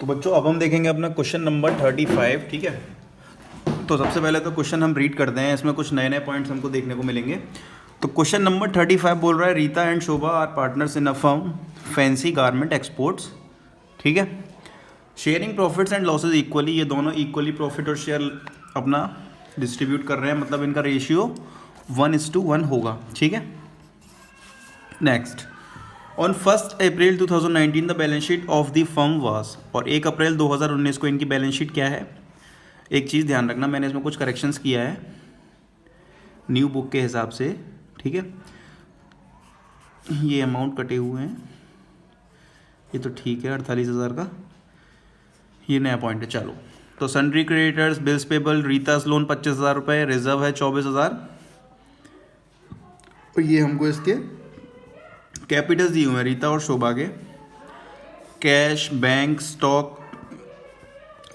तो बच्चों अब हम देखेंगे अपना क्वेश्चन नंबर 35। ठीक है, तो सबसे पहले तो क्वेश्चन हम रीड करते हैं, इसमें कुछ नए नए पॉइंट्स हमको देखने को मिलेंगे। तो क्वेश्चन नंबर 35 बोल रहा है Rita and Shobha are partners in a firm fancy garment exports. ठीक है, sharing profits and losses equally, ये दोनों इक्वली प्रॉफिट और शेयर अपना डिस्ट्रीब्यूट कर रहे हैं, मतलब इनका रेशियो 1:1 होगा। ठीक है, next, on 1 April 2019 the balance sheet of the firm was, और 1 अप्रैल 2019 को इनकी बैलेंस शीट क्या है। एक चीज़ ध्यान रखना, मैंने इसमें कुछ करेक्शंस किया है न्यू बुक के हिसाब से। ठीक है, ये अमाउंट कटे हुए हैं, ये तो ठीक है 48,000 का, ये नया पॉइंट है। चलो, तो सन्ड्री क्रेडिटर्स, बिल्स पेबल, रीतास लोन 25,000 रुपये, रिजर्व है 24,000, और ये हमको इसके कैपिटल्स दिए हुए हैं रीता और शोभा के। Cash, bank, stock,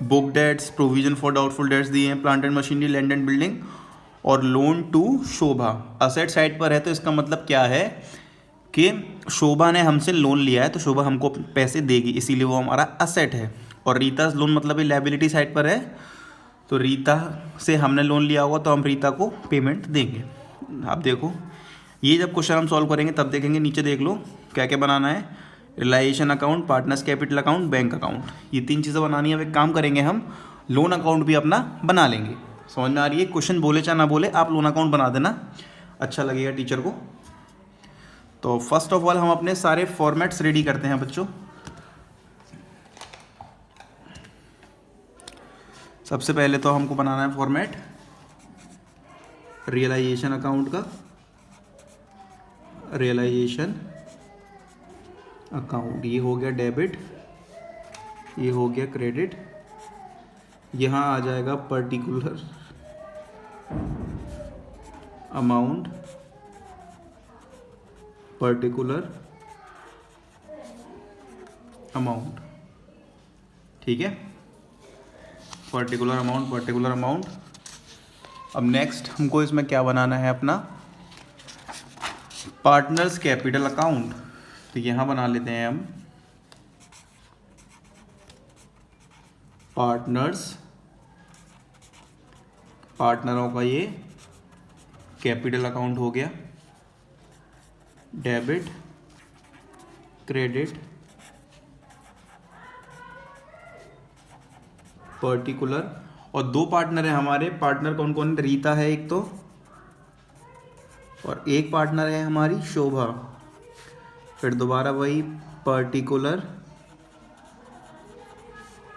book debts, provision for doubtful debts दिए हैं, plant and machinery, land and building, और loan to Shobha asset side पर है। तो इसका मतलब क्या है कि शोभा ने हमसे लोन लिया है तो शोभा हमको पैसे देगी, इसीलिए वो हमारा असेट है। और रीता लोन मतलब ये लायबिलिटी साइड पर है, तो रीता से हमने लोन लिया होगा तो हम रीता को पेमेंट देंगे। आप देखो, ये जब क्वेश्चन हम सॉल्व करेंगे तब देखेंगे, नीचे देख लो क्या क्या बनाना है, realisation account, partners capital account, bank account, ये 3 चीज़ें बनानी है। अब एक काम करेंगे, हम लोन अकाउंट भी अपना बना लेंगे। समझ में आ रही है, क्वेश्चन बोले चाहे ना बोले आप लोन अकाउंट बना देना, अच्छा लगेगा टीचर को। तो फर्स्ट ऑफ ऑल हम अपने सारे फॉर्मेट्स रेडी करते हैं बच्चों। सबसे पहले तो हमको बनाना है फॉर्मेट रियलाइजेशन अकाउंट का, रियलाइजेशन अकाउंट, ये हो गया डेबिट, ये हो गया क्रेडिट, यहाँ आ जाएगा पर्टिकुलर अमाउंट, पर्टिकुलर अमाउंट। ठीक है, पर्टिकुलर अमाउंट, पर्टिकुलर अमाउंट। अब नेक्स्ट हमको इसमें क्या बनाना है, अपना पार्टनर्स कैपिटल अकाउंट। तो यहाँ बना लेते हैं हम पार्टनर्स, पार्टनरों का ये कैपिटल अकाउंट हो गया, डेबिट, क्रेडिट, पर्टिकुलर। और 2 पार्टनर है हमारे, पार्टनर कौन कौन, रीता है एक तो, और एक पार्टनर है हमारी शोभा। फिर दोबारा वही पर्टिकुलर,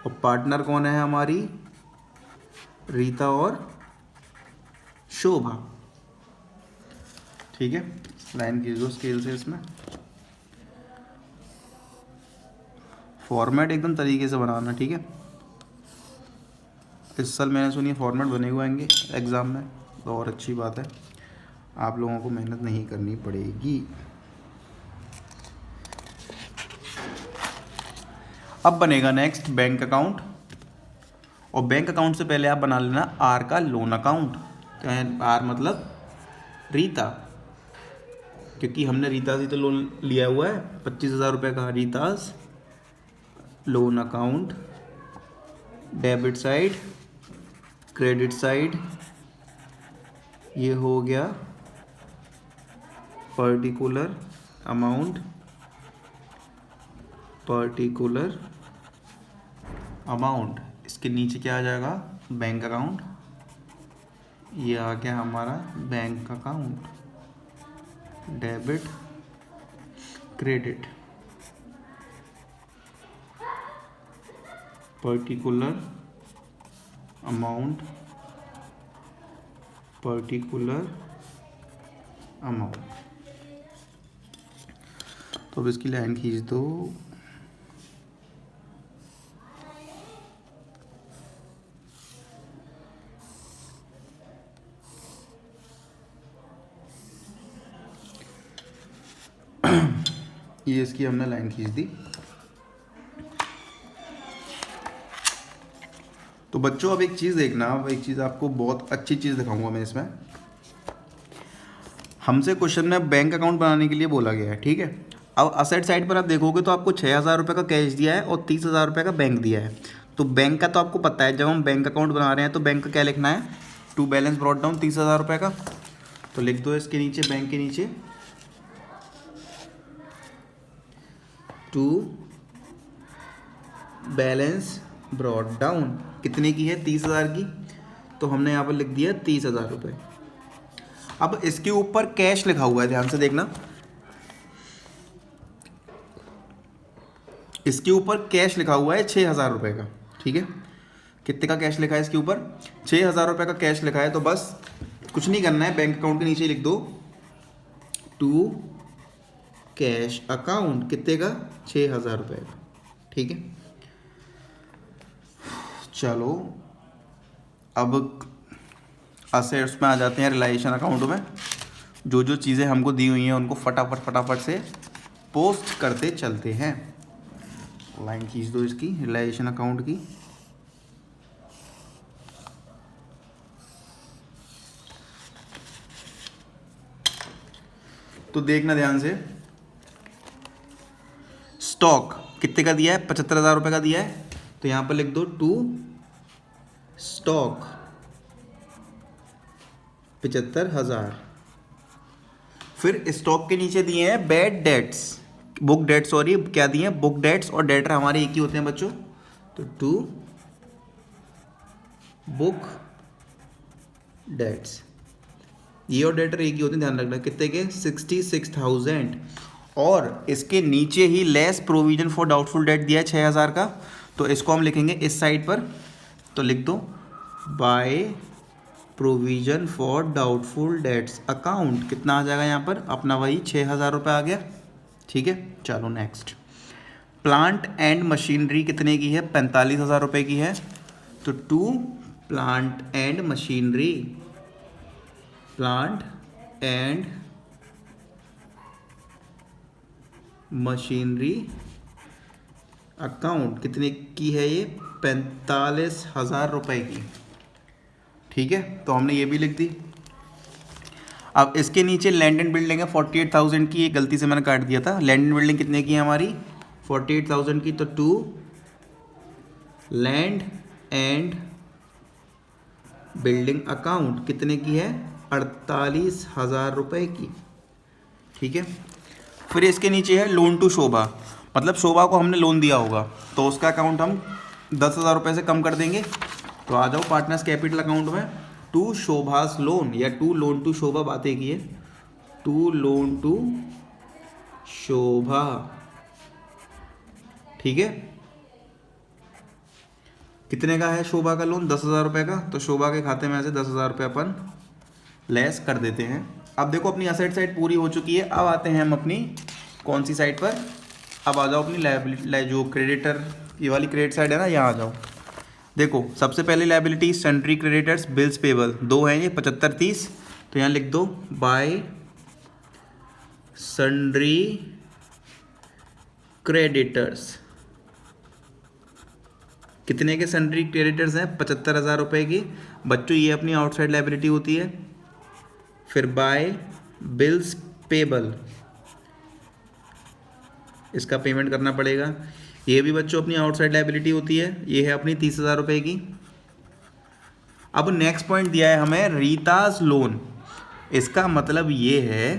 और पार्टनर कौन है हमारी, रीता और शोभा। ठीक है, लाइन खींच दो स्केल से। इसमें फॉर्मेट एकदम तरीके से बनाना, ठीक है। इस साल मैंने सुनी फॉर्मेट बने हुए आएंगे एग्ज़ाम में, तो और अच्छी बात है, आप लोगों को मेहनत नहीं करनी पड़ेगी। अब बनेगा नेक्स्ट बैंक अकाउंट, और बैंक अकाउंट से पहले आप बना लेना आर का लोन अकाउंट। क्या है आर, मतलब रीता, क्योंकि हमने रीता से तो लोन लिया हुआ है 25,000 रुपये का। रीतास loan account, debit side, credit side, ये हो गया पर्टिकुलर अमाउंट, पर्टिकुलर अमाउंट। इसके नीचे क्या आ जाएगा, बैंक अकाउंट, ये आ गया हमारा bank account, debit, credit, particular amount, particular amount. तो अब इसकी लाइन खींच दो। ये इसकी हमने लाइन खींच दी। तो बच्चों अब एक चीज़ देखना, अब एक चीज़ आपको बहुत अच्छी चीज़ दिखाऊंगा मैं इसमें। हमसे क्वेश्चन में बैंक अकाउंट बनाने के लिए बोला गया है, ठीक है। अब असेट साइड पर आप देखोगे तो आपको 6,000 रुपये का कैश दिया है और 30,000 रुपये का बैंक दिया है। तो बैंक का तो आपको पता है, जब हम बैंक अकाउंट बना रहे हैं तो बैंक का क्या लिखना है, टू बैलेंस ब्रॉट डाउन 30,000 रुपये का। तो लिख दो इसके नीचे, बैंक के नीचे, टू बैलेंस ब्रॉट डाउन कितने की है, 30,000 की। तो हमने यहाँ पर लिख दिया 30,000 रुपये। अब इसके ऊपर कैश लिखा हुआ है, ध्यान से देखना, इसके ऊपर कैश लिखा हुआ है 6,000 रुपये का। ठीक है, कितने का कैश लिखा है इसके ऊपर, 6,000 रुपये का कैश लिखा है। तो बस कुछ नहीं करना है, बैंक अकाउंट के नीचे लिख दो टू कैश अकाउंट, कितने का, 6,000 रुपये का। ठीक है, चलो अब असेट्स में आ जाते हैं, रिलाइजेशन अकाउंट में। जो जो चीज़ें हमको दी हुई हैं उनको फटाफट से पोस्ट करते चलते हैं। लाइन खींच दो इसकी, रिलाइजेशन अकाउंट की। तो देखना ध्यान से, स्टॉक कितने का दिया है, 75,000 रुपये का दिया है। तो यहां पर लिख दो टू स्टॉक 75,000। फिर स्टॉक के नीचे दिए हैं bad debts, book debts, sorry क्या दिए हैं, बुक डेट्स और डेटर हमारे एक ही होते हैं बच्चों। तो टू बुक डेट्स, ये और डेटर एक ही होते हैं, ध्यान रखना। कितने के, 66,000। और इसके नीचे ही less provision for doubtful debt दिया है 6,000 का। तो इसको हम लिखेंगे इस साइड पर, तो लिख दो by provision for doubtful dates account. कितना आ जाएगा यहाँ पर, अपना वही 6,000 रुपये आ गया। ठीक है, चलो नेक्स्ट। प्लांट एंड मशीनरी कितने की है, 45,000 रुपये की है। तो to plant and machinery, plant and machinery account कितने की है ये, 45,000 रुपये की। ठीक है, तो हमने ये भी लिख दी। अब इसके नीचे लैंड एंड बिल्डिंग है 48,000 की, ये गलती से मैंने काट दिया था। लैंड एंड बिल्डिंग कितने की है हमारी, 48,000 की। तो to land and building account कितने की है, 48,000 रुपये की। ठीक है, फिर इसके नीचे है लोन टू शोभा, मतलब शोभा को हमने लोन दिया होगा तो उसका अकाउंट हम 10,000 रुपये से कम कर देंगे। तो आ जाओ पार्टनर्स कैपिटल अकाउंट में, टू शोभास लोन या टू लोन टू शोभा, बातें की है, टू लोन टू शोभा। ठीक है, कितने का है शोभा का लोन, 10,000 रुपये का। तो शोभा के खाते में से 10,000 रुपये अपन लेस कर देते हैं। अब देखो अपनी असेट साइड पूरी हो चुकी है। अब आते हैं हम अपनी कौन सी साइड पर, अब आ जाओ अपनी लायबिलिटी, जो क्रेडिटर, ये वाली क्रेडिट साइड है ना, यहाँ आ जाओ। देखो सबसे पहले liability sundry creditors bills payable, दो हैं ये, 75-30। तो यहाँ लिख दो बाय सन्ड्री क्रेडिटर्स। कितने के सन्ड्री क्रेडिटर्स हैं, 75,000 रुपये की। बच्चों ये अपनी आउटसाइड लायबिलिटी होती है। फिर बाय बिल्स पेबल, इसका पेमेंट करना पड़ेगा। ये भी बच्चों अपनी आउटसाइड लायबिलिटी होती है, ये है अपनी 30,000 रुपये की। अब नेक्स्ट पॉइंट दिया है हमें रीताज लोन। इसका मतलब ये है,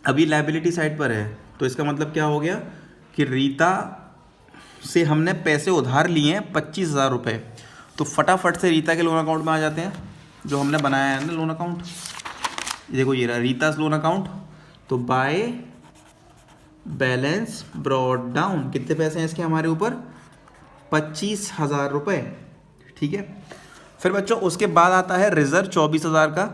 अभी लायबिलिटी साइड पर है तो इसका मतलब क्या हो गया कि रीता से हमने पैसे उधार लिए हैं 25,000 रुपये। तो फटाफट से रीता के लोन अकाउंट में आ जाते हैं, जो हमने बनाया है ना लोन अकाउंट। देखो ये रहा रीताज लोन अकाउंट। तो बाय बैलेंस ब्रॉट डाउन, कितने पैसे हैं इसके हमारे ऊपर, 25,000 रुपये। ठीक है, फिर बच्चों उसके बाद आता है रिजर्व 24,000 का।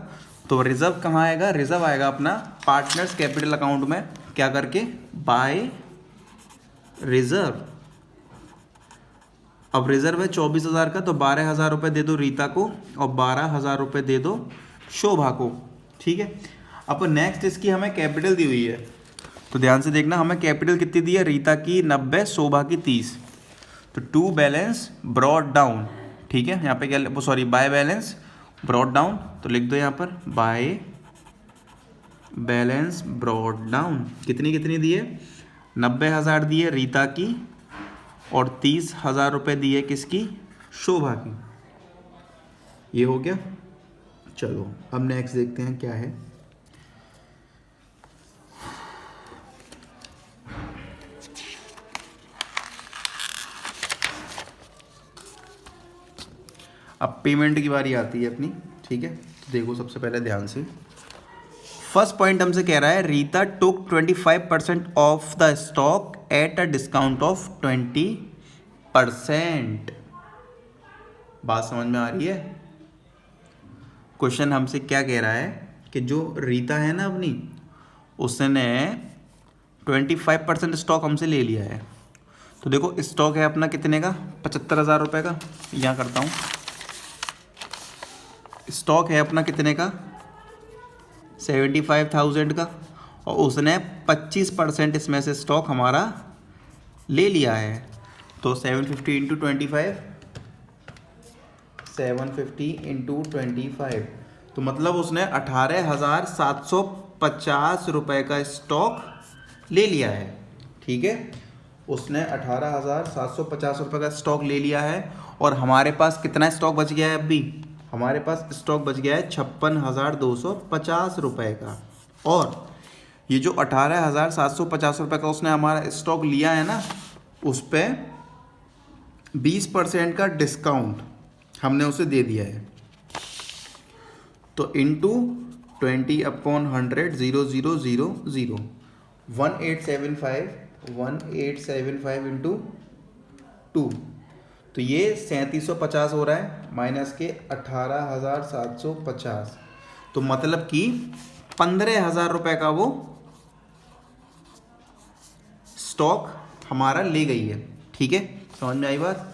तो रिजर्व कहाँ आएगा, रिजर्व आएगा अपना पार्टनर्स कैपिटल अकाउंट में, क्या करके, बाय रिजर्व। अब रिजर्व है 24,000 का, तो 12,000 रुपये दे दो रीता को और 12,000 रुपये दे दो शोभा को। ठीक है, अब नेक्स्ट इसकी हमें कैपिटल दी हुई है, तो ध्यान से देखना, हमें कैपिटल कितनी दी है, रीता की 90, शोभा की 30। तो टू बैलेंस ब्रॉट डाउन, ठीक है, यहाँ पे क्या, sorry by balance brought down. तो लिख दो यहाँ पर बाय बैलेंस ब्रॉड डाउन। कितनी कितनी दिए? 90,000 दिए रीता की और 30,000 रुपये दिए किसकी? शोभा की। ये हो गया। चलो अब नेक्स्ट देखते हैं क्या है। अब पेमेंट की बारी आती है अपनी, ठीक है। तो देखो सबसे पहले ध्यान से, फर्स्ट पॉइंट हमसे कह रहा है रीता टुक 25% of the stock at a discount of 20%। बात समझ में आ रही है? क्वेश्चन हमसे क्या कह रहा है कि जो रीता है ना अपनी, उसने 25% स्टॉक हमसे ले लिया है। तो देखो स्टॉक है अपना कितने का? 75,000 रुपये का। यहाँ करता हूँ, स्टॉक है अपना कितने का? 75,000 का, और उसने 25% इसमें से स्टॉक हमारा ले लिया है। तो 750 इंटू 25, 750 इंटू 25, तो मतलब उसने 18,750 रुपये का स्टॉक ले लिया है, ठीक है। उसने 18,750 रुपये का स्टॉक ले लिया है, और हमारे पास कितना स्टॉक बच गया है? अभी हमारे पास स्टॉक बच गया है 56,250 रुपये का। और ये जो 18,750 रुपये का उसने हमारा स्टॉक लिया है ना, उस पर 20% का डिस्काउंट हमने उसे दे दिया है। तो इंटू 20/100, 0,000, 1875 इंटू 2, तो ये 3750 हो रहा है, माइनस के 18,750। तो मतलब कि 15,000 रुपये का वो स्टॉक हमारा ले गई है, ठीक है। समझ में आई बात?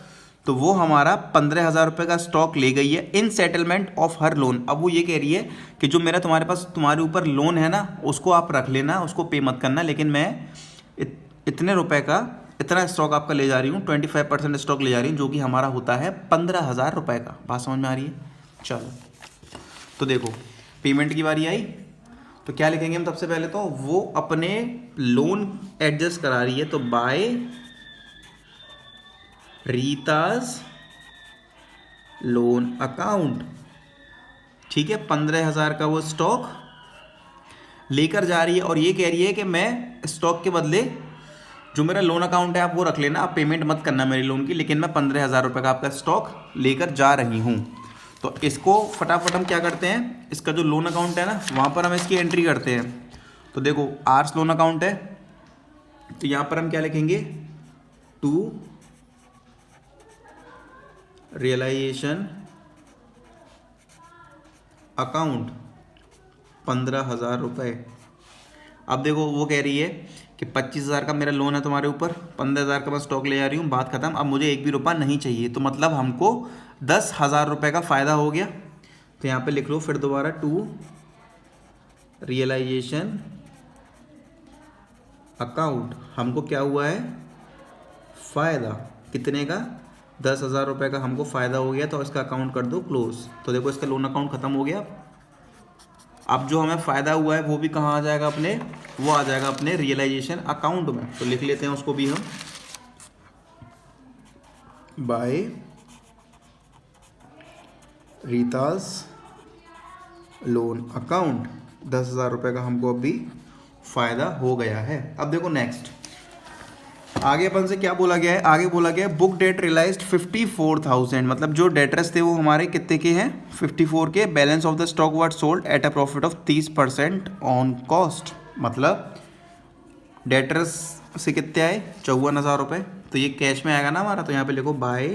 तो वो हमारा 15,000 रुपये का स्टॉक ले गई है इन सेटलमेंट ऑफ हर लोन। अब वो ये कह रही है कि जो मेरा तुम्हारे ऊपर लोन है ना, उसको आप रख लेना, उसको पे मत करना, लेकिन मैं इतने रुपए का इतना स्टॉक आपका ले जा रही हूँ, 25% स्टॉक ले जा रही हूँ, जो कि हमारा होता है 15,000 रुपये का। बात समझ में आ रही है? चलो तो देखो पेमेंट की बारी आई, तो क्या लिखेंगे हम? सबसे पहले तो वो अपने लोन एडजस्ट करा रही है, तो बाय रीताज लोन अकाउंट, ठीक है। 15,000 का वो स्टॉक लेकर जा रही है, और ये कह रही है कि मैं स्टॉक के बदले जो मेरा लोन अकाउंट है आप वो रख लेना, आप पेमेंट मत करना मेरी लोन की, लेकिन मैं 15,000 रुपये का आपका स्टॉक लेकर जा रही हूँ। तो इसको फटाफट हम क्या करते हैं, इसका जो लोन अकाउंट है ना, वहाँ पर हम इसकी एंट्री करते हैं। तो देखो आर्स लोन अकाउंट है, तो यहाँ पर हम क्या लिखेंगे? टू रियलाइजेशन अकाउंट 15,000 रुपये। अब देखो वो कह रही है कि 25,000 का मेरा लोन है तुम्हारे ऊपर, 15,000 का मैं स्टॉक ले जा रही हूँ, बात खत्म। अब मुझे एक भी रुपया नहीं चाहिए, तो मतलब हमको 10,000 रुपये का फ़ायदा हो गया। तो यहाँ पे लिख लो फिर दोबारा, टू रियलाइजेशन अकाउंट, हमको क्या हुआ है? फ़ायदा। कितने का? 10,000 रुपये का हमको फ़ायदा हो गया, तो इसका अकाउंट कर दो क्लोज। तो देखो इसका लोन अकाउंट ख़त्म हो गया। अब जो हमें फ़ायदा हुआ है वो भी कहाँ आ जाएगा अपने? वो आ जाएगा अपने रियलाइजेशन अकाउंट में। तो लिख लेते हैं उसको भी हम, बाय रीताज लोन अकाउंट 10,000 रुपये का हमको अभी फ़ायदा हो गया है। अब देखो नेक्स्ट आगे अपन से क्या बोला गया है? आगे बोला गया है बुक डेट रियलाइज्ड 54,000, मतलब जो डेटर्स थे वो हमारे कितने के हैं? 54 के। Balance of the stock what sold at a profit of 30% on cost, मतलब डेटर्स से कितने आए? 54,000 रुपये। तो ये कैश में आएगा ना हमारा, तो यहाँ पे लिखो बाय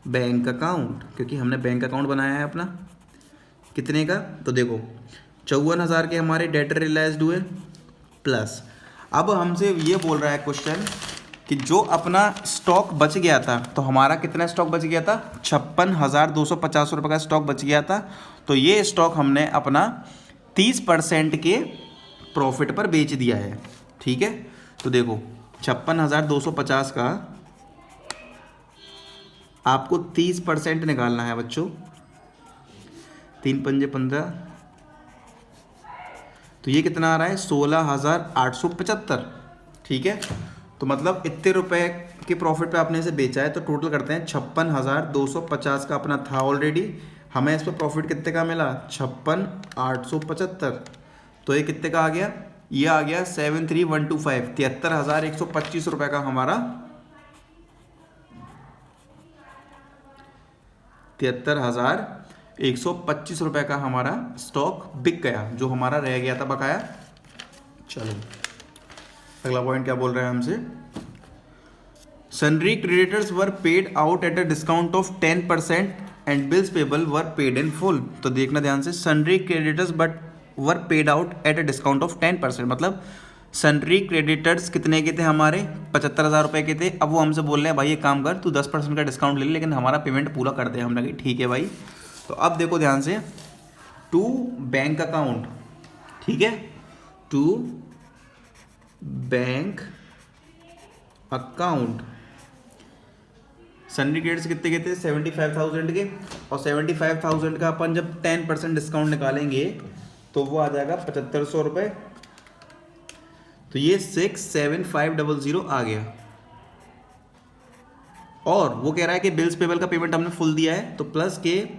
बैंक अकाउंट, क्योंकि हमने बैंक अकाउंट बनाया है अपना। कितने का? तो देखो 54,000 के हमारे डेटर रियलाइज्ड हुए, प्लस अब हमसे ये बोल रहा है क्वेश्चन कि जो अपना स्टॉक बच गया था, तो हमारा कितना स्टॉक बच गया था? 56,250 रुपये का स्टॉक बच गया था। तो ये स्टॉक हमने अपना 30% के प्रॉफिट पर बेच दिया है, ठीक है। तो देखो 56,250 का आपको 30% निकालना है बच्चों, 3 पंजे 15, तो ये कितना आ रहा है 16,875, ठीक है। तो मतलब इतने रुपए के प्रॉफिट पे आपने इसे बेचा है, तो टोटल करते हैं 56,250 का अपना था ऑलरेडी, हमें इस पर प्रॉफिट कितने का मिला 56,875। तो ये कितने का आ गया, ये आ गया 73,125, 73,125 रुपये का हमारा 73,125 रुपये का हमारा स्टॉक बिक गया, जो हमारा रह गया था बकाया। चलो अगला पॉइंट क्या बोल रहे हैं हमसे, sundry creditors were paid out at a discount of 10% and bills payable were paid in full. तो देखना ध्यान से, sundry creditors but were paid out at a discount of 10%, मतलब सन्ड्री क्रेडिटर्स कितने के थे हमारे 75,000 रुपये के थे। अब वो हमसे बोल रहे हैं भाई एक काम कर, तू 10% का डिस्काउंट ले ले, लेकिन हमारा पेमेंट पूरा कर दे। हमने कहा ठीक है भाई। तो अब देखो ध्यान से, टू बैंक अकाउंट, ठीक है, to bank account sundry credits कितने के थे 75,000 के, और 75,000 का अपन जब 10% डिस्काउंट निकालेंगे तो वो आ जाएगा 7,500 रुपये। तो ये 67500 आ गया। और वो कह रहा है कि बिल्स पेबल का पेमेंट हमने फुल दिया है, तो प्लस के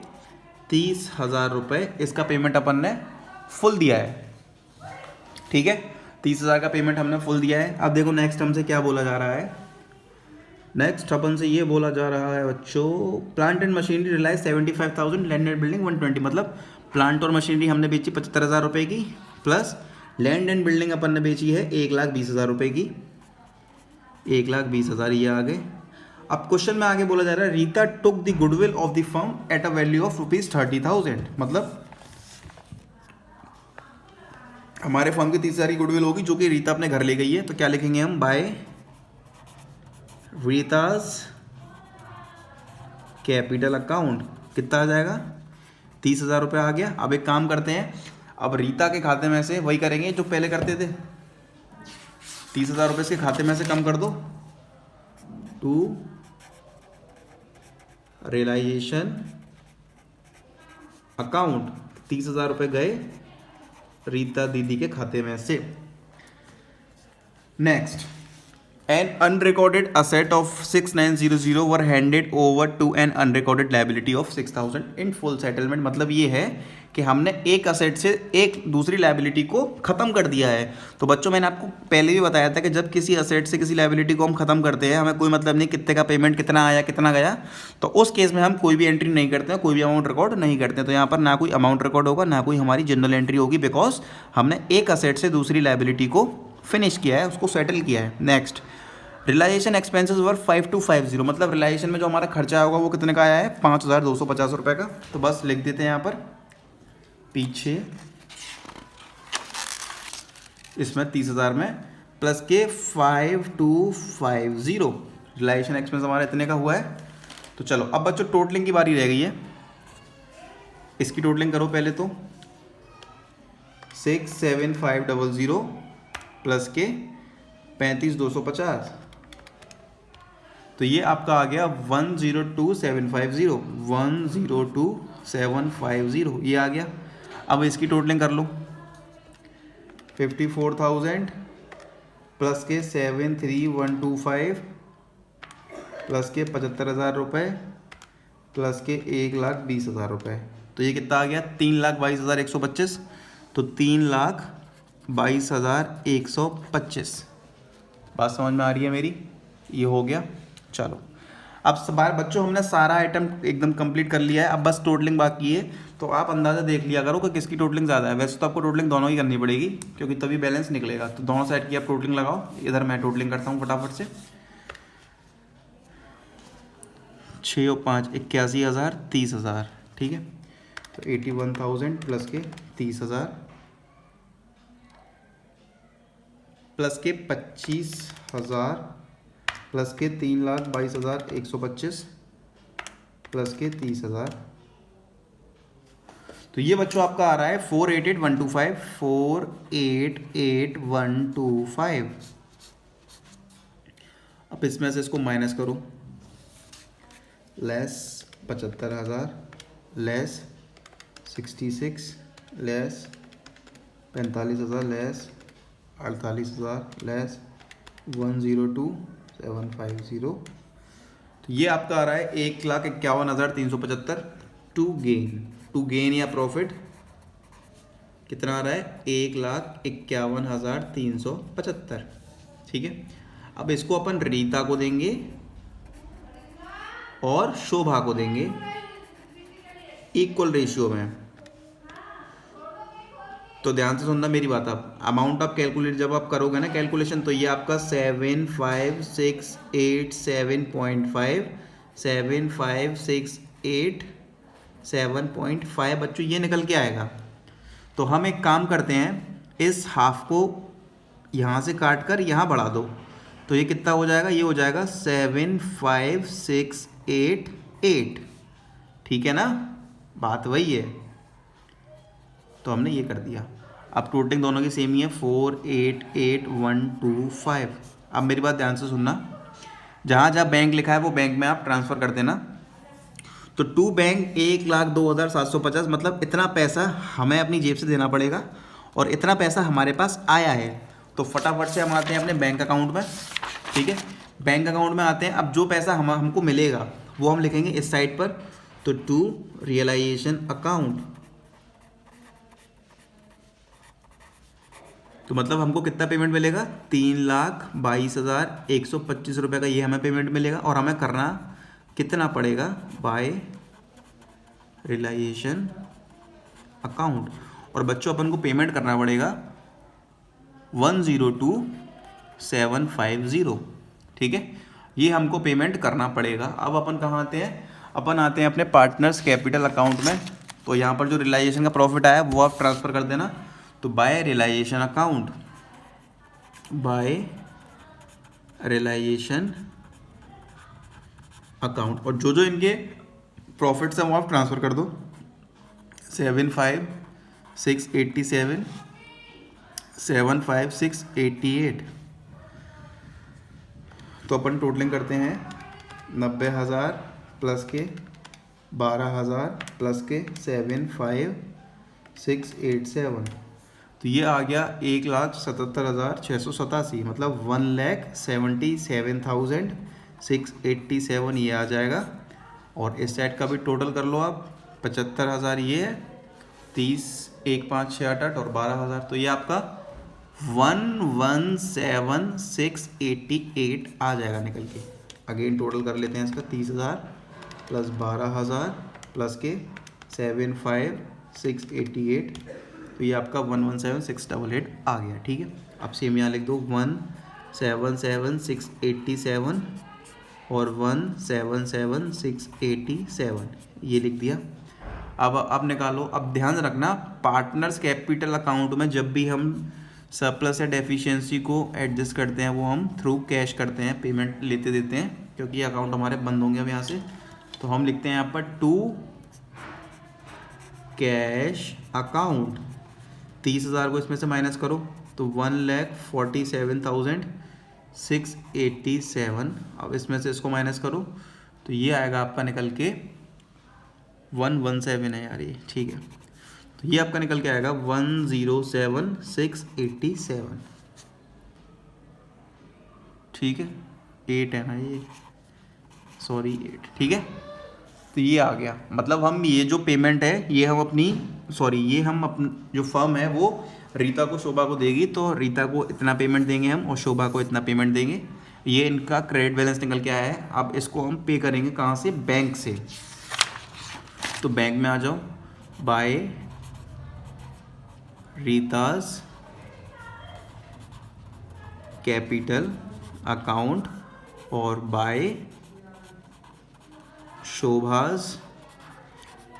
30,000 रुपये इसका पेमेंट अपन ने फुल दिया है, ठीक है। 30,000 का पेमेंट हमने फुल दिया है। अब देखो नेक्स्ट हमसे क्या बोला जा रहा है, नेक्स्ट अपन से ये बोला जा रहा है बच्चों, plant and machinery realise 75,000, land and building 120, मतलब प्लांट और मशीनरी हमने बेची 75,000 रुपये की, प्लस लैंड एंड बिल्डिंग अपन ने बेची है 1,20,000 रुपये की, 1,20,000 ये आ गए। अब क्वेश्चन में आगे बोला जा रहा है, Rita took the goodwill of the firm at a value of ₹30,000, मतलब हमारे फर्म की 30,000 की गुडविल होगी जो कि रीता अपने घर ले गई है। तो क्या लिखेंगे हम, बाय रीताज कैपिटल अकाउंट, कितना आ जाएगा 30,000 रुपये आ गया। अब एक काम करते हैं, अब रीता के खाते में से वही करेंगे जो पहले करते थे, 30,000 रुपये इसके खाते में से कम कर दो, टू रियलाइजेशन अकाउंट, 30,000 रुपये गए रीता दीदी के खाते में से। Next, an unrecorded asset of 6,900 were handed over to an unrecorded liability of 6,000 in full settlement, मतलब ये है कि हमने एक असेट से एक दूसरी लाइबिलिटी को खत्म कर दिया है। तो बच्चों मैंने आपको पहले भी बताया था कि जब किसी असेट से किसी लाइबिलिटी को हम खत्म करते हैं, हमें कोई मतलब नहीं कितने का पेमेंट कितना आया कितना गया, तो उस केस में हम कोई भी एंट्री नहीं करते हैं, कोई भी अमाउंट रिकॉर्ड नहीं करते। तो यहाँ पर ना कोई अमाउंट रिकॉर्ड होगा ना कोई हमारी जनरल एंट्री होगी, बिकॉज हमने एक असेट से दूसरी लाइबिलिटी को फिनिश किया है, उसको सेटल किया है। नेक्स्ट, रिलाइजेशन एक्सपेंसेस वर 5250, मतलब रिलाइजेशन में जो हमारा खर्चा होगा वो कितने का आया है 5,250 रुपये का। तो बस लिख देते हैं यहाँ पर पीछे, इसमें 30,000 में प्लस के 5250 रिलाइजेशन एक्सपेंस हमारा इतने का हुआ है। तो चलो अब बच्चों टोटलिंग की बारी रह गई है, इसकी टोटलिंग करो पहले। तो 67500 प्लस के 35,250, तो ये आपका आ गया 102,750, 102,750 ये आ गया। अब इसकी टोटलिंग कर लो, 54,000 प्लस के 73,125 प्लस के 75,000 रुपये प्लस के 1,20,000 रुपये, तो ये कितना आ गया 3,22,125, तो 3,22,125। बात समझ में आ रही है मेरी, ये हो गया। चलो अब बार बच्चों हमने सारा आइटम एकदम कंप्लीट कर लिया है, अब बस टोटलिंग बाकी है। तो आप अंदाज़ा देख लिया करो कि किसकी टोटलिंग ज़्यादा है। वैसे तो आपको टोटलिंग दोनों ही करनी पड़ेगी क्योंकि तभी बैलेंस निकलेगा। तो दोनों साइड की आप टोटलिंग लगाओ, इधर मैं टोटलिंग करता हूँ फटाफट से। 6 और 5 81,000 30,000, ठीक है। तो 81,000 प्लस के 30,000 प्लस के 25,000 प्लस के 3,22,125 प्लस के 30,000, तो ये बच्चों आपका आ रहा है 488,125, 488,125। अब इसमें से इसको माइनस करो, less 75,000 less 66 less 45,000 less 48,000 less 102,750। तो ये आपका आ रहा है 1,51,375 टू गेन या प्रॉफिट कितना आ रहा है 1,51,375। ठीक है, अब इसको अपन रीता को देंगे और शोभा को देंगे इक्वल रेशियो में। तो ध्यान से सुनना मेरी बात, आप अमाउंट आप कैलकुलेट जब आप करोगे ना कैलकुलेशन, तो ये आपका 75,687.5 75,687.5 बच्चों ये निकल के आएगा। तो हम एक काम करते हैं, इस हाफ को यहाँ से काट कर यहाँ बढ़ा दो, तो ये कितना हो जाएगा, ये हो जाएगा 75,688। ठीक है ना, बात वही है। तो हमने ये कर दिया। अब टोटलिंग दोनों की सेम ही है 488125। अब मेरी बात ध्यान से सुनना, जहाँ जहाँ बैंक लिखा है वो बैंक में आप ट्रांसफ़र कर देना। तो टू बैंक 1,02,750, मतलब इतना पैसा हमें अपनी जेब से देना पड़ेगा और इतना पैसा हमारे पास आया है। तो फटाफट से हम आते हैं अपने बैंक अकाउंट में। ठीक है, बैंक अकाउंट में आते हैं। अब जो पैसा हमको मिलेगा वो हम लिखेंगे इस साइड पर। तो टू रियलाइजेशन अकाउंट, तो मतलब हमको कितना पेमेंट मिलेगा 3,22,125 रुपये का ये हमें पेमेंट मिलेगा। और हमें करना कितना पड़ेगा बाय रियलाइजेशन अकाउंट। और बच्चों अपन को पेमेंट करना पड़ेगा 102,750। ठीक है, ये हमको पेमेंट करना पड़ेगा। अब अपन कहाँ आते हैं, अपन आते हैं अपने पार्टनर्स कैपिटल अकाउंट में। तो यहाँ पर जो रियलाइजेशन का प्रॉफिट आया वो आप ट्रांसफ़र कर देना। तो by realisation account, by realisation account, और जो जो इनके प्रॉफिट्स हैं वो आप ट्रांसफ़र कर दो। 75,687 75,688। तो अपन टोटलिंग करते हैं 90,000 प्लस के 12,000 प्लस के 75,687। तो ये आ गया 1,77,687, मतलब 1,77,687 ये आ जाएगा। और इस साइड का भी टोटल कर लो आप, 75,000 ये है, 30 1 5 6 8 8 और 12,000, तो ये आपका 117,688 आ जाएगा निकल के। अगेन टोटल कर लेते हैं इसका, 30,000 प्लस 12,000 प्लस के 75,688, तो ये आपका 117,688 आ गया। ठीक है, अब सेम यहाँ लिख दो 177,687 और 177,687 ये लिख दिया। अब निकालो। अब ध्यान रखना, पार्टनर्स कैपिटल अकाउंट में जब भी हम सरप्लस या डेफिशिएंसी को एडजस्ट करते हैं वो हम थ्रू कैश करते हैं, पेमेंट लेते देते हैं, क्योंकि ये अकाउंट हमारे बंद होंगे अब यहाँ से। तो हम लिखते हैं यहाँ पर टू कैश अकाउंट। 30,000 को इसमें से माइनस करो तो 1,47,687। अब इसमें से इसको माइनस करो तो ये आएगा आपका निकल के 117 है यार ये। ठीक है, तो ये आपका निकल के आएगा 107,687। ठीक है, 8 है ना ये, सॉरी 8। ठीक है, तो ये आ गया। मतलब हम ये जो पेमेंट है ये हम अपनी ये हम अपनी जो फर्म है वो रीता को शोभा को देगी, तो रीता को इतना पेमेंट देंगे हम और शोभा को इतना पेमेंट देंगे। ये इनका क्रेडिट बैलेंस निकल के आया है। अब इसको हम पे करेंगे कहाँ से, बैंक से। तो बैंक में आ जाओ, बाय रीतास कैपिटल अकाउंट और बाय शोभाज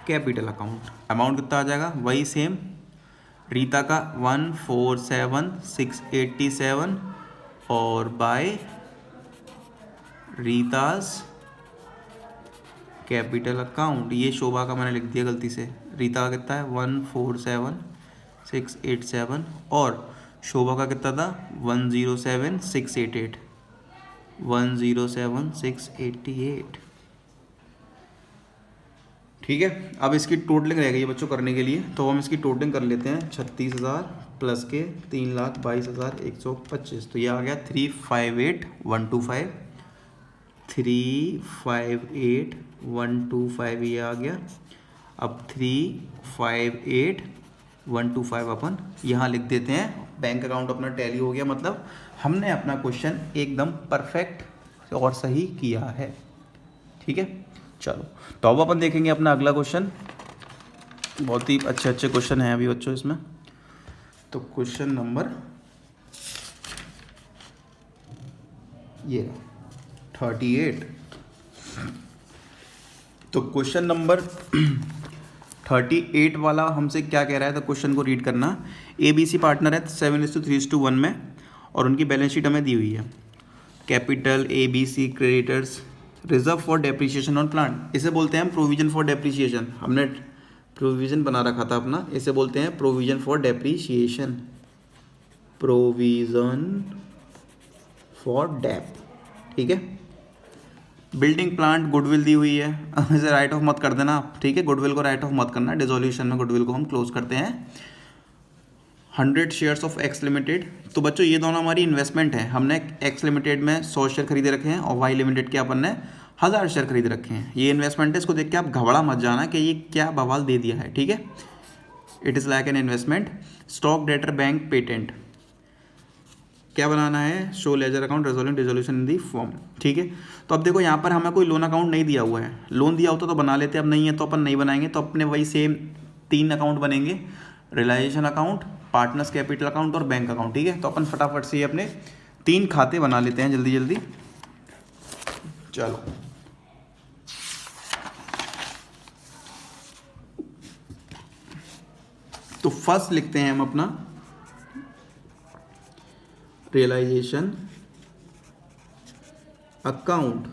कैपिटल अकाउंट। अमाउंट कितना आ जाएगा, वही सेम, रीता का 147,687 और बाय रीतास कैपिटल अकाउंट। ये शोभा का मैंने लिख दिया गलती से, रीता का कितना है 147,687 और शोभा का कितना था 107,688 107,688। ठीक है, अब इसकी टोटलिंग रह गई है बच्चों करने के लिए, तो हम इसकी टोटलिंग कर लेते हैं। 36,000 प्लस के 3,22,125, तो ये आ गया 358,125, 358,125 ये आ गया। अब 358,125 अपन यहाँ लिख देते हैं। बैंक अकाउंट अपना टैली हो गया, मतलब हमने अपना क्वेश्चन एकदम परफेक्ट और सही किया है। ठीक है, चलो तो अब अपन देखेंगे अपना अगला क्वेश्चन। बहुत ही अच्छे अच्छे क्वेश्चन हैं अभी बच्चों इसमें। तो क्वेश्चन नंबर ये 38। तो क्वेश्चन नंबर 38 वाला हमसे क्या कह रहा है, तो क्वेश्चन को रीड करना। ABC पार्टनर है 7:3:1 में, और उनकी बैलेंस शीट हमें दी हुई है। Capital ABC creditors, reserve for depreciation on plant, इसे बोलते हैं प्रोविजन फॉर डेप्रिसिएशन। हमने प्रोविजन बना रखा था अपना, इसे बोलते हैं provision for depreciation, provision for dep. ठीक है, बिल्डिंग प्लांट गुडविल दी हुई है, इसे राइट ऑफ मत कर देना। ठीक है, गुडविल को राइट ऑफ मत करना, डिसोल्यूशन में गुडविल को हम क्लोज करते हैं। 100 शेयर्स ऑफ एक्स लिमिटेड, तो बच्चों ये दोनों हमारी इन्वेस्टमेंट है। हमने एक्स लिमिटेड में 100 शेयर खरीदे रखे हैं, और वाई लिमिटेड के अपन ने 1000 शेयर खरीद रखे हैं। ये इन्वेस्टमेंट है, इसको देख के आप घबरा मत जाना कि ये क्या बवाल दे दिया है। ठीक है, it is like an investment. Stock debtor bank patent, क्या बनाना है, show ledger account resolution dissolution in the form. ठीक है, तो अब देखो यहाँ पर हमें कोई लोन अकाउंट नहीं दिया हुआ है। लोन दिया होता तो बना लेते, अब नहीं है तो अपन नहीं बनाएंगे। तो अपने वही सेम 3 अकाउंट बनेंगे, realisation account, partners capital account और बैंक अकाउंट। ठीक है, तो अपन फटाफट से अपने 3 खाते बना लेते हैं जल्दी जल्दी। चलो तो फर्स्ट लिखते हैं हम अपना रियलाइजेशन अकाउंट,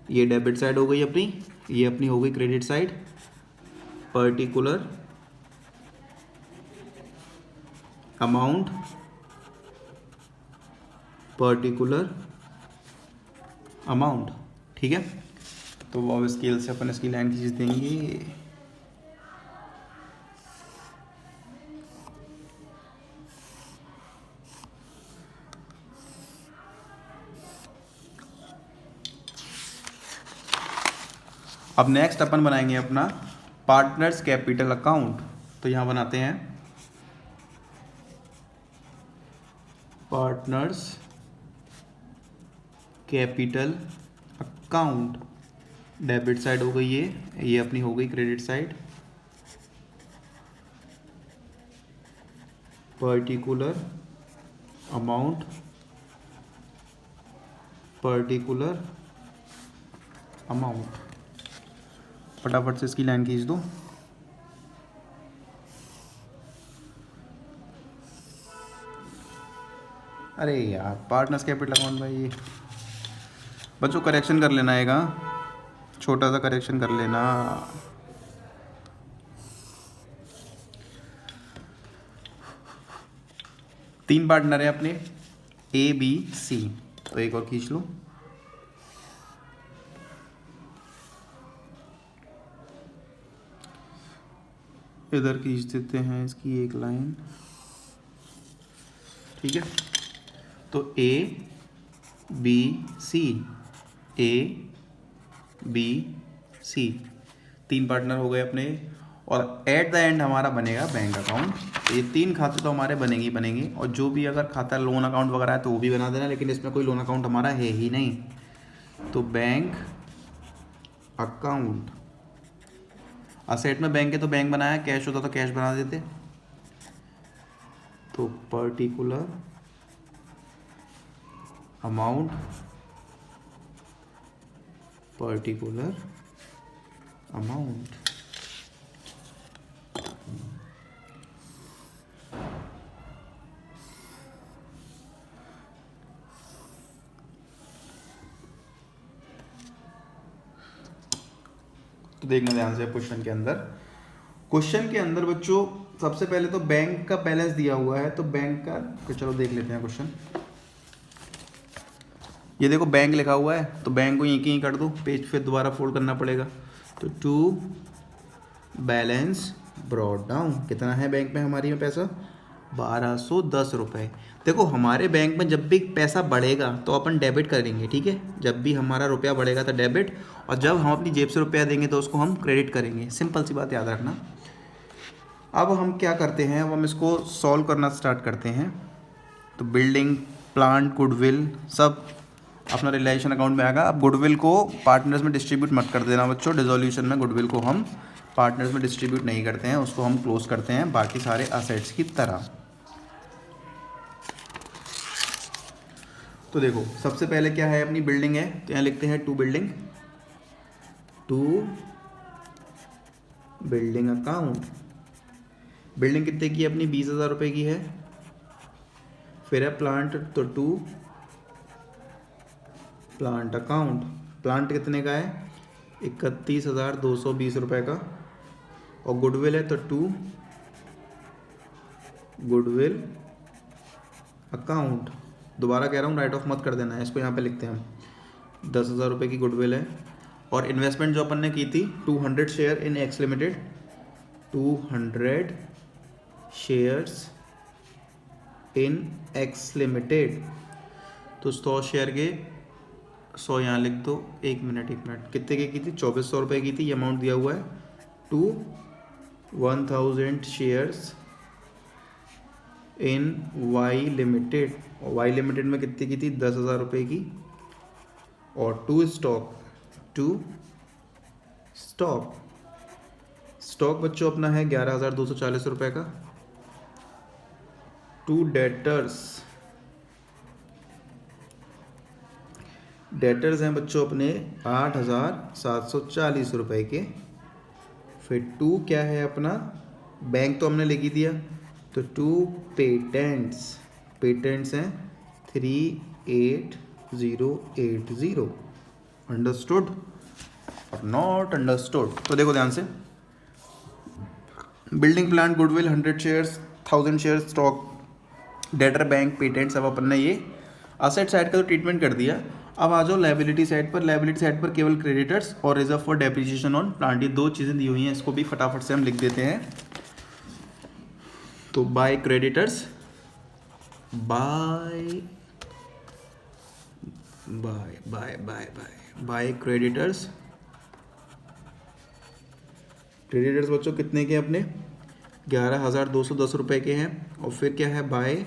ये डेबिट साइड हो गई अपनी, ये अपनी हो गई credit side. Particular amount, particular amount. ठीक है, तो वो स्केल से अपन इसकी लाइन खींच देंगे। अब नेक्स्ट अपन बनाएंगे अपना पार्टनर्स कैपिटल अकाउंट। तो यहां बनाते हैं partners capital account, debit side हो गई ये अपनी हो गई credit side. Particular amount, particular amount. फटाफट से इसकी लाइन खींच दो। अरे यार, पार्टनर्स कैपिटल अकाउंट भाई, बच्चों करेक्शन कर लेना है, छोटा सा करेक्शन कर लेना। तीन पार्टनर है अपने ABC, तो एक और खींच लो। इधर खींच देते हैं इसकी एक लाइन। ठीक है, तो ABC, ABC 3 पार्टनर हो गए अपने, और एट द एंड हमारा बनेगा बैंक अकाउंट। ये 3 खाते तो हमारे बनेंगे ही बनेंगे, और जो भी अगर खाता लोन अकाउंट वगैरह है तो वो भी बना देना, लेकिन इसमें कोई लोन अकाउंट हमारा है ही नहीं। तो बैंक अकाउंट, असेट में बैंक है तो बैंक बनाया, कैश होता तो कैश बना देते। तो पर्टिकुलर अमाउंट, पर्टिकुलर अमाउंट। तो देखना ध्यान से क्वेश्चन के अंदर बच्चों सबसे पहले तो बैंक का बैलेंस दिया हुआ है, तो बैंक का, तो चलो देख लेते हैं क्वेश्चन। ये देखो बैंक लिखा हुआ है, तो बैंक को यहीं कर दो, पेज फिर दोबारा फोल्ड करना पड़ेगा। तो 2 बैलेंस ब्रॉट डाउन। कितना है बैंक में हमारी में पैसा? 1210 रुपये। देखो हमारे बैंक में जब भी पैसा बढ़ेगा तो अपन डेबिट करेंगे, ठीक है। जब भी हमारा रुपया बढ़ेगा तो डेबिट, और जब हम अपनी जेब से रुपया देंगे तो उसको हम क्रेडिट करेंगे। सिंपल सी बात याद रखना। अब हम क्या करते हैं, अब हम इसको सॉल्व करना स्टार्ट करते हैं। तो बिल्डिंग, प्लांट, गुडविल सब अपना रिलेशन अकाउंट में आएगा। अब गुडविल को पार्टनर्स में डिस्ट्रीब्यूट मत कर देना बच्चों। डिसोल्यूशन में गुडविल को हम पार्टनर्स में डिस्ट्रीब्यूट नहीं करते हैं, उसको हम क्लोज करते हैं बाकी सारे असेट्स की तरह। तो देखो सबसे पहले क्या है, अपनी बिल्डिंग है, तो यहाँ लिखते हैं to building, to building account. Building कितने की है अपनी? 20,000 रुपये की है। फिर है प्लांट, तो टू प्लांट अकाउंट। प्लांट कितने का है? 31,220 रुपये का। और गुडविल है तो टू गुडविल अकाउंट। दोबारा कह रहा हूँ, राइट ऑफ मत कर देना है इसको, यहाँ पे लिखते हैं हम 10,000 रुपये की गुडविल है। और इन्वेस्टमेंट जो अपन ने की थी 200 share in X limited, 200 shares in X limited. तो 100 शेयर के 100 यहाँ लिख दो। एक मिनट कितने की थी? 2400 रुपये की थी। ये अमाउंट दिया हुआ है to 1000 shares in Y limited. और वाई लिमिटेड में कितने की थी? 10,000 रुपये की। और टू स्टॉक बच्चों अपना है 11,240 रुपये का। टू डेटर्स हैं बच्चों अपने 8,740 रुपये के। फिर टू क्या है अपना? बैंक तो हमने लिख ही दिया, तो टू पेटेंट्स हैं 38080। अंडरस्टूड और नॉट अंडरस्टूड? तो देखो ध्यान से, building, plant, goodwill, 100 shares, 1000 shares, stock, debtor, bank, patents, अब अपन ने ये असेट साइड का तो ट्रीटमेंट कर दिया। अब आ जाओ लायबिलिटी साइड पर। लायबिलिटी साइड पर केवल क्रेडिटर्स और reserve for depreciation on plant, ये दो चीज़ें दी हुई हैं। इसको भी फटाफट से हम लिख देते हैं। तो बाय क्रेडिटर्स, बाय क्रेडिटर्स बच्चों कितने के अपने? 11,210 रुपये के हैं। और फिर क्या है? By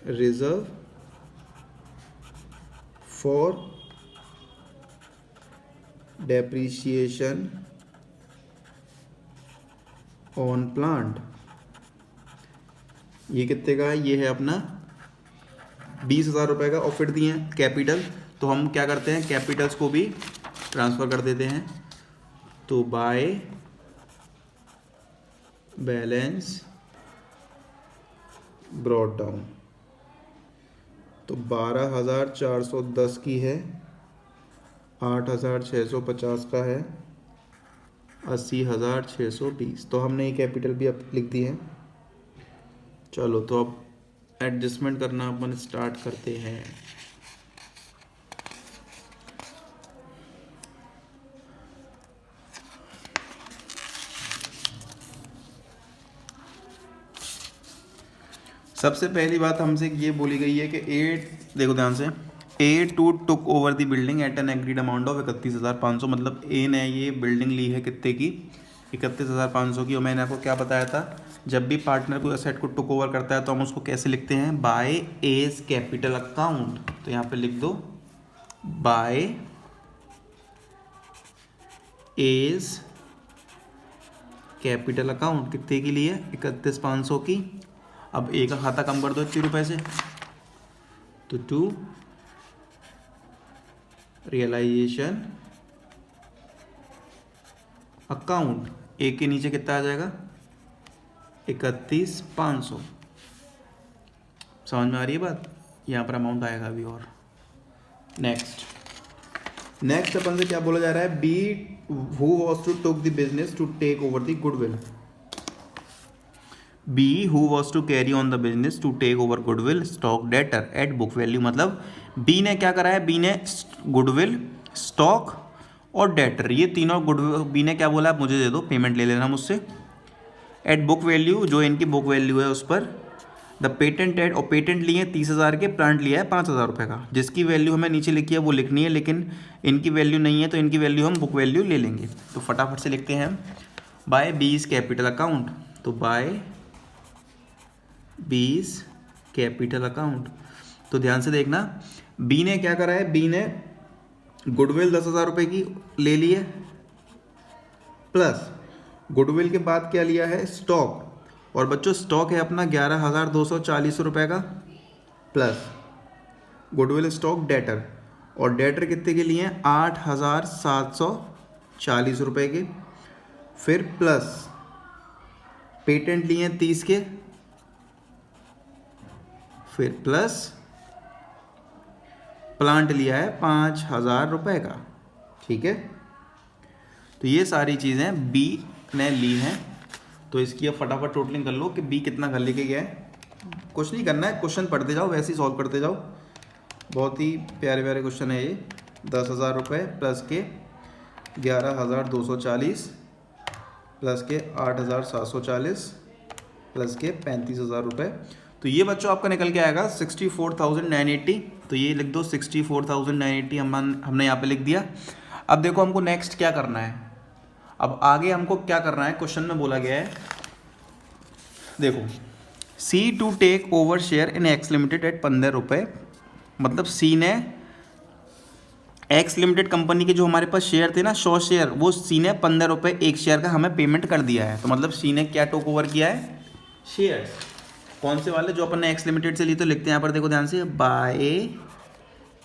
reserve for depreciation on plant, ये कितने का है? ये है अपना 20,000 रुपये का। और फिर दिए हैं कैपिटल, तो हम क्या करते हैं, कैपिटल्स को भी ट्रांसफ़र कर देते हैं। तो बाय बैलेंस ब्रॉट डाउन, तो 12,410 की है, 8,650 का है, 80,620। तो हमने ये कैपिटल भी अब लिख दी है। चलो तो अब एडजस्टमेंट करना अपन स्टार्ट करते हैं। सबसे पहली बात हमसे ये बोली गई है कि देखो ध्यान से, A2 took over the building at N agreed amount of 31,500। मतलब ए ने ये बिल्डिंग ली है कितने की? 31,500 की। और मैंने आपको क्या बताया था, जब भी पार्टनर कोई असेट को टुक ओवर करता है तो हम उसको कैसे लिखते हैं? By A's capital account. तो यहाँ पे लिख दो बाय एज कैपिटल अकाउंट। कितने की ली है? 31,500 की। अब ए का खाता कम कर दो 80 रुपये से, तो टू रियलाइजेशन अकाउंट, ए के नीचे कितना आ जाएगा? 31,500। समझ में आ रही है बात? यहाँ पर अमाउंट आएगा अभी। और नेक्स्ट अपन से क्या बोला जा रहा है? B who was to took the business to take over the goodwill. B who was to carry on the business to take over goodwill stock debtor at book value. मतलब बी ने क्या करा है? बी ने goodwill, stock और debtor, ये तीनों good, B ने क्या बोला, आप मुझे दे दो, पेमेंट ले लेना मुझसे। एट बुक वैल्यू, जो इनकी बुक वैल्यू है उस पर द पेटेंट एड, और पेटेंट लिए 30,000 के, प्लांट लिया है 5,000 रुपये का, जिसकी वैल्यू हमें नीचे लिखी है वो लिखनी है, लेकिन इनकी वैल्यू नहीं है तो इनकी वैल्यू हम बुक वैल्यू ले लेंगे। तो फटाफट से लिखते हैं हम बाय बीज कैपिटल अकाउंट। तो बाय बीज कैपिटल अकाउंट। तो ध्यान से देखना, बी ने क्या करा है, बी ने गुडविल 10,000 रुपये की ले ली है, प्लस गुडविल के बाद क्या लिया है, स्टॉक, और बच्चों स्टॉक है अपना 11,240 रुपये का, प्लस गुडविल स्टॉक डेटर, और डेटर कितने के लिए हैं, 8,740 रुपये के, फिर प्लस पेटेंट लिए हैं 30 के, फिर प्लस प्लांट लिया है 5,000 रुपये का। ठीक है, तो ये सारी चीज़ें बी ने ली हैं। तो इसकी अब फटाफट टोटलिंग कर लो कि बी कितना घर लेके गया है। कुछ नहीं करना है, क्वेश्चन पढ़ते जाओ, वैसे ही सॉल्व करते जाओ, बहुत ही प्यारे प्यारे क्वेश्चन है ये। 10,000 रुपये प्लस के 11,240 प्लस के 8,740 प्लस के 35,000 रुपये। तो ये बच्चों आपका निकल के आएगा 64,980। तो ये लिख दो 64,980 हमने यहाँ पे लिख दिया। अब देखो हमको नेक्स्ट क्या करना है, अब आगे हमको क्या करना है, क्वेश्चन में बोला गया है, देखो C to take over share in X limited at 15 रुपये, मतलब सी ने एक्स लिमिटेड कंपनी के जो हमारे पास शेयर थे ना, 100 शेयर, वो सी ने 15 रुपये एक शेयर का हमें पेमेंट कर दिया है। तो मतलब सी ने क्या टेक ओवर किया है, शेयर। कौन से वाले, जो अपन ने एक्स लिमिटेड से ली। तो लिखते हैं यहाँ पर, देखो ध्यान से, बाय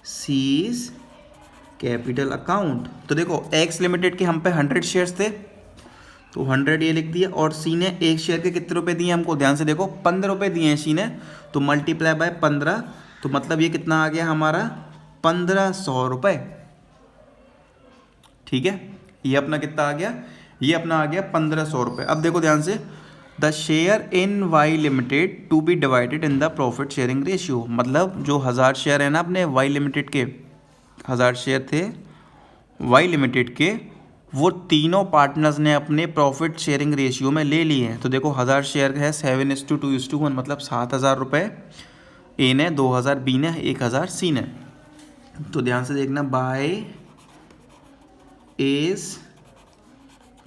सीज कैपिटल अकाउंट। तो देखो एक्स लिमिटेड के हम पे 100 शेयर्स थे, तो 100 ये लिख दिया, और सी ने एक शेयर के कितने रुपए दिए हमको, ध्यान से देखो 15 रुपये दिए हैं सी ने, तो मल्टीप्लाई बाय 15, तो मतलब ये कितना आ गया हमारा 1,500 रुपये। ठीक है, ये अपना कितना आ गया, ये अपना आ गया 1,500 रुपये। अब देखो ध्यान से, the share in Y limited to be divided in the profit sharing ratio, मतलब जो 1000 शेयर है ना अपने वाई लिमिटेड के, 1000 शेयर थे वाई लिमिटेड के, वो तीनों पार्टनर्स ने अपने प्रॉफिट शेयरिंग रेशियो में ले लिए हैं। तो देखो 1000 शेयर है 7:2:1, मतलब 7,000 रुपये ए ने, 2,000 बी ने, 1,000 सी ने। तो ध्यान से देखना, बाय एज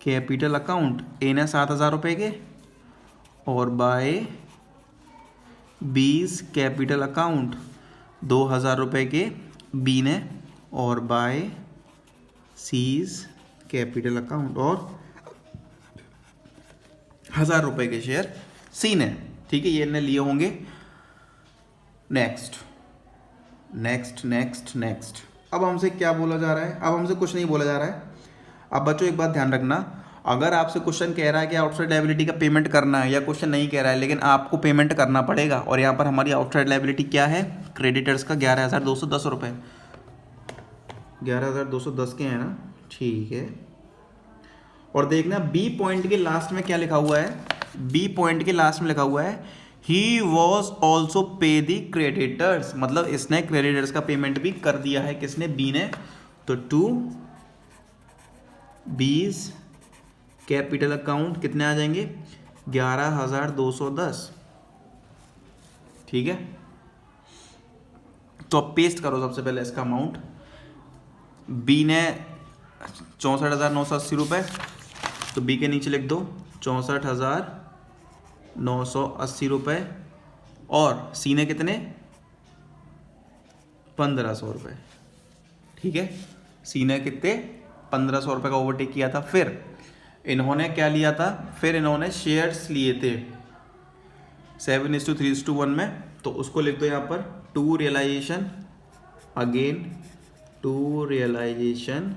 कैपिटल अकाउंट, ए ने 7,000 रुपये के, और बाय बीज कैपिटल अकाउंट 2,000 रुपये के बी ने, और बाय सीज कैपिटल अकाउंट और 1,000 रुपये के शेयर सी ने। ठीक है, ये इन्हें लिए होंगे। नेक्स्ट नेक्स्ट नेक्स्ट नेक्स्ट, अब हमसे क्या बोला जा रहा है, अब हमसे कुछ नहीं बोला जा रहा है। अब बच्चों एक बात ध्यान रखना, अगर आपसे क्वेश्चन कह रहा है कि आउटसाइड लायबिलिटी का पेमेंट करना है, या क्वेश्चन नहीं कह रहा है लेकिन आपको पेमेंट करना पड़ेगा, और यहाँ पर हमारी आउटसाइड लायबिलिटी क्या है, क्रेडिटर्स का 11,210 रुपये, 11,210 के हैं ना, ठीक है। और देखना बी पॉइंट के लास्ट में क्या लिखा हुआ है, बी पॉइंट के लास्ट में लिखा हुआ है ही वॉज ऑल्सो पे दी क्रेडिटर्स, मतलब इसने क्रेडिटर्स का पेमेंट भी कर दिया है, किसने, बी ने। तो टू बीज कैपिटल अकाउंट कितने आ जाएंगे, 11,210। ठीक है, तो अब पेस्ट करो सबसे पहले इसका अमाउंट। बी ने 64,980 रुपये, तो बी के नीचे लिख दो 64,980 रुपये, और सी ने कितने, 1,500 रुपये। ठीक है, सी ने कितने, 1,500 रुपये का ओवरटेक किया था। फिर इन्होंने क्या लिया था, फिर इन्होंने शेयर्स लिए थे 7:3:1 में, तो उसको लिख दो यहाँ पर, to realisation, again to realisation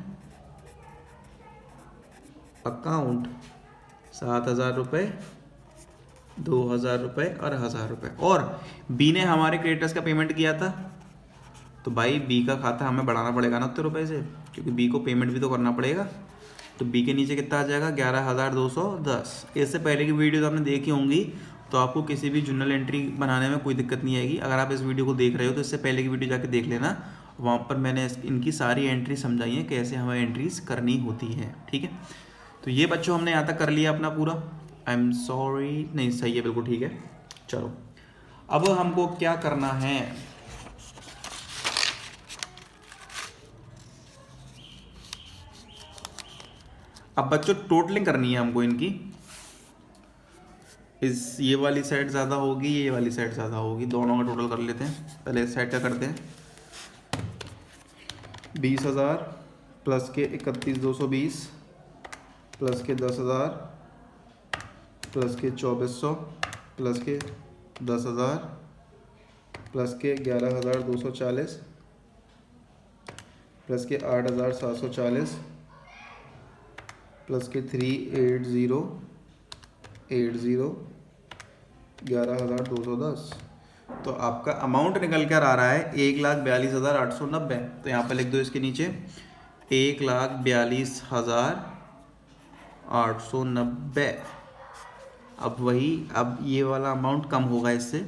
account 7,000 रुपये, 2,000 रुपये और 1,000 रुपये। और बी ने हमारे क्रेडिटर्स का पेमेंट किया था, तो भाई बी का खाता हमें बढ़ाना पड़ेगा ना 70 रुपये से, क्योंकि बी को पेमेंट भी तो करना पड़ेगा। तो बी के नीचे कितना आ जाएगा, 11,210। इससे पहले की वीडियो तो आपने देखी होंगी, तो आपको किसी भी जर्नल एंट्री बनाने में कोई दिक्कत नहीं आएगी। अगर आप इस वीडियो को देख रहे हो तो इससे पहले की वीडियो जाके देख लेना, वहाँ पर मैंने इनकी सारी एंट्री समझाई है कैसे हमें एंट्रीज करनी होती है। ठीक है, तो ये बच्चों हमने यहाँ तक कर लिया अपना पूरा। आई एम सॉरी, नहीं सही है, बिल्कुल ठीक है। चलो अब हमको क्या करना है, अब बच्चों टोटलिंग करनी है हमको इनकी। इस ये वाली साइड ज़्यादा होगी, ये वाली साइड ज़्यादा होगी, दोनों का टोटल कर लेते हैं। पहले इस साइड का करते हैं। 20,000 प्लस के 31,220 प्लस के 10,000 प्लस के 2,400 प्लस के 10,000 प्लस के 11,240 प्लस के 8,740 प्लस के 380 11,210। तो आपका अमाउंट निकल कर आ रहा है 1,42,890। तो यहाँ पर लिख दो इसके नीचे 1,42,890। अब ये वाला अमाउंट कम होगा इससे,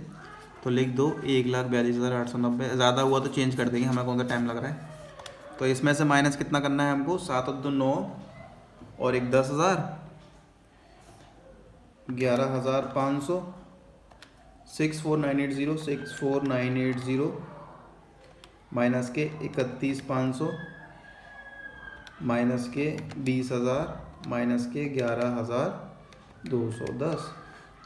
तो लिख दो 1,42,890। ज़्यादा हुआ तो चेंज कर देंगे, हमें कौन सा टाइम लग रहा है। तो इसमें से माइनस कितना करना है हमको, 7 और 2 9 और एक 10,000, 11,500, 64,980 माइनस के 31,500 माइनस के 20,000 माइनस के 11,210।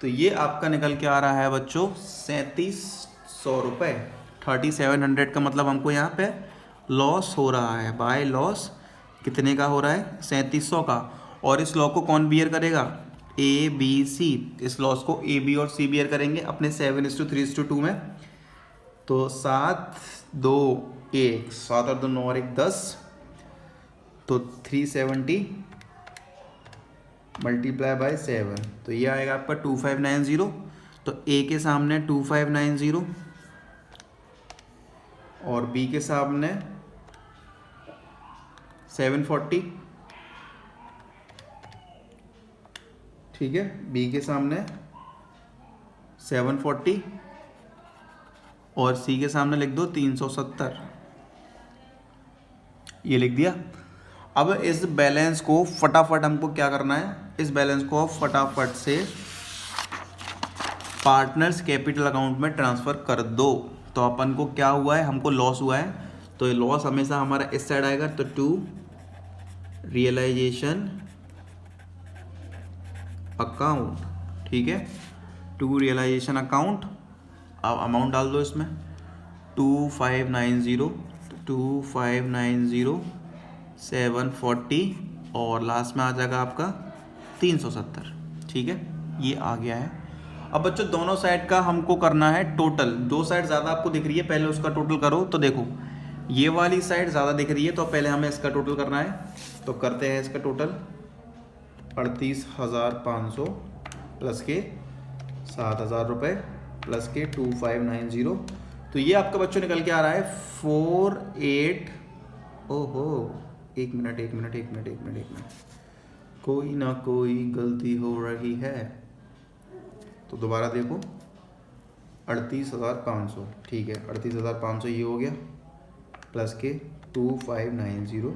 तो ये आपका निकल के आ रहा है बच्चों 3,700 रुपये। 3,700 का मतलब हमको यहाँ पे लॉस हो रहा है, बाय लॉस कितने का हो रहा है, 3,700 का। और इस लॉ को कौन बियर करेगा, ए बी सी। इस लॉस को ए बी और सी बियर करेंगे अपने 7:3:2 में। तो 7 2 1, 7 और 2 9 और 1 10, तो 370 मल्टीप्लाई बाय 7, तो ये आएगा आपका 2590। तो ए के सामने 2590 और बी के सामने 740। ठीक है, बी के सामने 740 और सी के सामने लिख दो 370। ये लिख दिया। अब इस बैलेंस को फटाफट हमको क्या करना है, इस बैलेंस को फटाफट से पार्टनर्स कैपिटल अकाउंट में ट्रांसफ़र कर दो। तो अपन को क्या हुआ है, हमको लॉस हुआ है, तो ये लॉस हमेशा हमारा इस साइड आएगा। तो टू रियलाइजेशन अकाउंट, ठीक है, टू रियलाइजेशन अकाउंट। अब अमाउंट डाल दो इसमें 2590 740 और लास्ट में आ जाएगा आपका 370। ठीक है, ये आ गया है। अब बच्चों दोनों साइड का हमको करना है टोटल। दो साइड ज़्यादा आपको दिख रही है, पहले उसका टोटल करो। तो देखो ये वाली साइड ज़्यादा दिख रही है, तो पहले हमें इसका टोटल करना है। तो करते हैं इसका टोटल 38,500 प्लस के 7,000 रुपये प्लस के 2590। तो ये आपका बच्चों निकल के आ रहा है 48। ओहो, एक मिनट, कोई ना कोई गलती हो रही है। तो दोबारा देखो 38,500, ठीक है, 38,500 ये हो गया प्लस के 2590।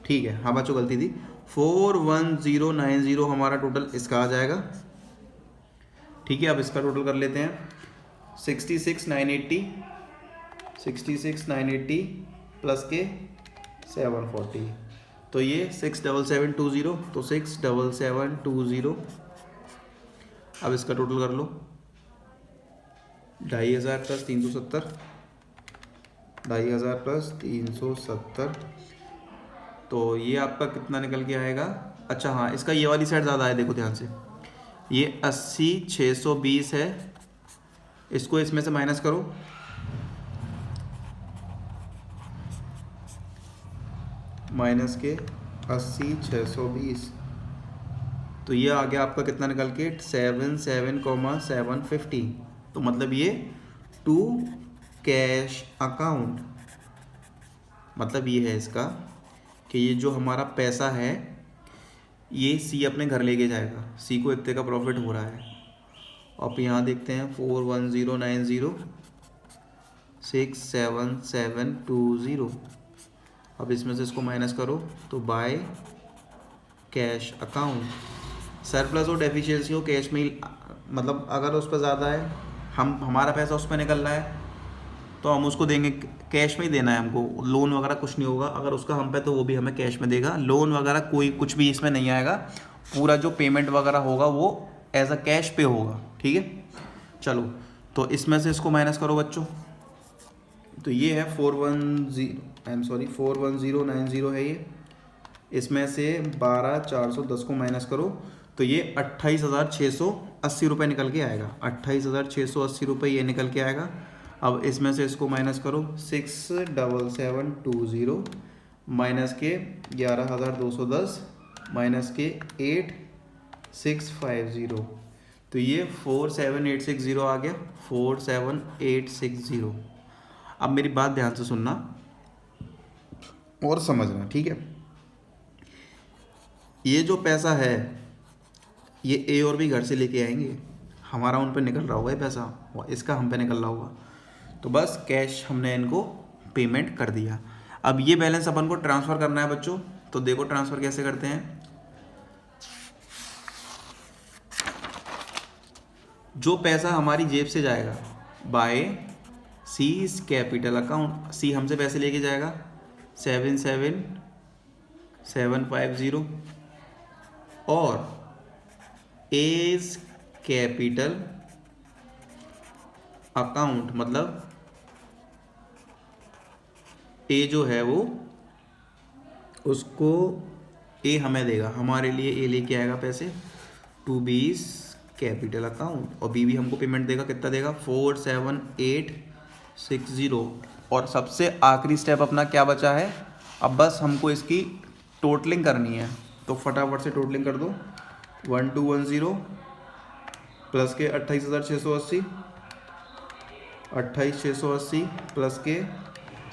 ठीक है, हाँ बच्चों गलती थी, 41090 हमारा टोटल इसका आ जाएगा। ठीक है, अब इसका टोटल कर लेते हैं 66,980 प्लस के 740, तो ये 67720। तो 67720। अब इसका टोटल कर लो 2,500 प्लस 370, 2,500 प्लस 370। तो ये आपका कितना निकल के आएगा। अच्छा हाँ, इसका ये वाली साइड ज़्यादा है, देखो ध्यान से, ये 80,620 है। इसको इसमें से माइनस करो, माइनस के 80,620। तो ये आ गया आपका कितना निकल के 77,750। तो मतलब ये टू कैश अकाउंट, मतलब ये है इसका कि ये जो हमारा पैसा है ये सी अपने घर लेके जाएगा। सी को इतने का प्रॉफिट हो रहा है। अब यहाँ देखते हैं 41090 67,720। अब इसमें से इसको माइनस करो तो बाय कैश अकाउंट। सरप्लस और डेफिशिएंसी हो कैश में मतलब अगर उस पर ज़्यादा है, हमारा पैसा उस पर निकल रहा है तो हम उसको देंगे, कैश में ही देना है हमको, लोन वगैरह कुछ नहीं होगा। अगर उसका हम पे तो वो भी हमें कैश में देगा। लोन वगैरह कोई कुछ भी इसमें नहीं आएगा, पूरा जो पेमेंट वगैरह होगा वो एज अ कैश पे होगा। ठीक है, चलो तो इसमें से इसको माइनस करो बच्चों। तो ये है 41090 है ये। इसमें से 12,410 को माइनस करो तो ये 28,680 रुपये निकल के आएगा। 28,680 रुपये ये निकल के आएगा। अब इसमें से इसको माइनस करो 67720 माइनस के 11,210 माइनस के 8,650, तो ये 47860 आ गया। 47860। अब मेरी बात ध्यान से सुनना और समझना, ठीक है। ये जो पैसा है ये ए और बी घर से लेके आएंगे, हमारा उन पे निकल रहा होगा ये पैसा, और इसका हम पे निकल रहा होगा। तो बस कैश हमने इनको पेमेंट कर दिया। अब ये बैलेंस अपन को ट्रांसफ़र करना है बच्चों। तो देखो ट्रांसफ़र कैसे करते हैं। जो पैसा हमारी जेब से जाएगा बाय सीज कैपिटल अकाउंट, सी हमसे पैसे लेके जाएगा 77,750 और एज कैपिटल अकाउंट मतलब ए जो है वो उसको ए हमें देगा, हमारे लिए ए लेके आएगा पैसे टू बीज कैपिटल अकाउंट, और बी भी हमको पेमेंट देगा। कितना देगा 47860। और सबसे आखिरी स्टेप अपना क्या बचा है, अब बस हमको इसकी टोटलिंग करनी है। तो फटाफट से टोटलिंग कर दो। 1210 प्लस के 28,680, 28,680 प्लस के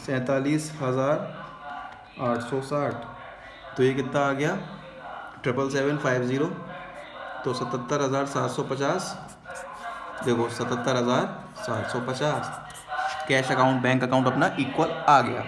47,860, तो ये कितना आ गया 77750। तो 77,750, देखो 77,750 कैश अकाउंट बैंक अकाउंट अपना इक्वल आ गया।